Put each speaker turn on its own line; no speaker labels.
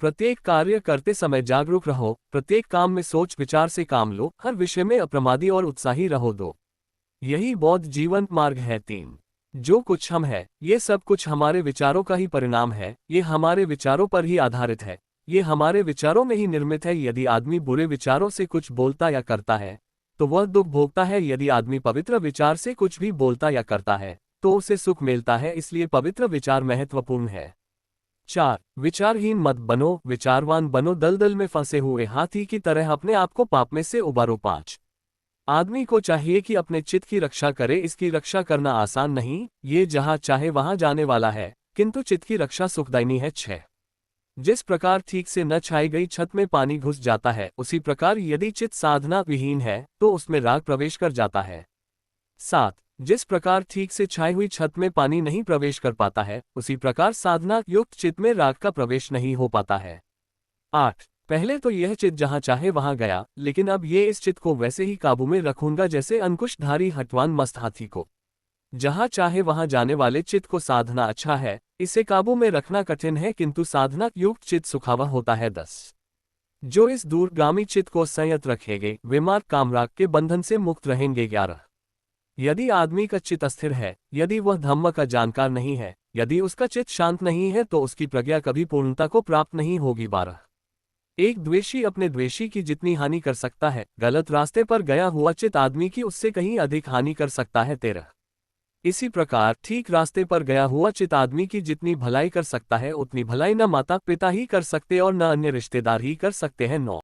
प्रत्येक कार्य करते समय जागरूक रहो, प्रत्येक काम में सोच विचार से काम लो, हर विषय में अप्रमादी और उत्साही रहो। 2 यही बौद्ध जीवन मार्ग है। 3 जो कुछ हम है, ये सब कुछ हमारे विचारों का ही परिणाम है, ये हमारे विचारों पर ही आधारित है, ये हमारे विचारों में ही निर्मित है। यदि आदमी बुरे विचारों से कुछ बोलता या करता है तो वह दुख भोगता है, यदि आदमी पवित्र विचार से कुछ भी बोलता या करता है तो उसे सुख मिलता है, इसलिए पवित्र विचार महत्वपूर्ण है। 4 विचारहीन मत बनो, विचारवान बनो। दलदल में फंसे हुए हाथी की तरह अपने आप को पाप में से उबारो। 5 आदमी को चाहिए कि अपने चित्त की रक्षा करे, इसकी रक्षा करना आसान नहीं, ये जहां चाहे वहां जाने वाला है, किंतु चित्त की रक्षा सुखदायिनी है। 6 जिस प्रकार ठीक से न छाई गई छत में पानी घुस जाता है, उसी प्रकार यदि चित्त साधना विहीन है तो उसमें राग प्रवेश कर जाता है। 7 जिस प्रकार ठीक से छाई हुई छत में पानी नहीं प्रवेश कर पाता है, उसी प्रकार साधना युक्त चित्त में राग का प्रवेश नहीं हो पाता है। 8 पहले तो यह चित्त जहां चाहे वहां गया, लेकिन अब ये इस चित्त को वैसे ही काबू में रखूंगा जैसे अंकुशधारी हटवान मस्त हाथी को। जहां चाहे वहां जाने वाले चित्त को साधना अच्छा है, इसे काबू में रखना कठिन है, किंतु साधना युक्त चित्त सुखावा होता है। 10 जो इस दूरगामी चित्त को संयत रखेंगे वे मार्ग कामराग के बंधन से मुक्त रहेंगे। 11 यदि आदमी का चित्त अस्थिर है, यदि वह धम्म का जानकार नहीं है, यदि उसका चित्त शांत नहीं है तो उसकी प्रज्ञा कभी पूर्णता को प्राप्त नहीं होगी। 12 एक द्वेषी अपने द्वेषी की जितनी हानि कर सकता है, गलत रास्ते पर गया हुआ चित्त आदमी की उससे कहीं अधिक हानि कर सकता है। 13 इसी प्रकार ठीक रास्ते पर गया हुआ चित्त आदमी की जितनी भलाई कर सकता है, उतनी भलाई न माता पिता ही कर सकते और न अन्य रिश्तेदार ही कर सकते हैं। 9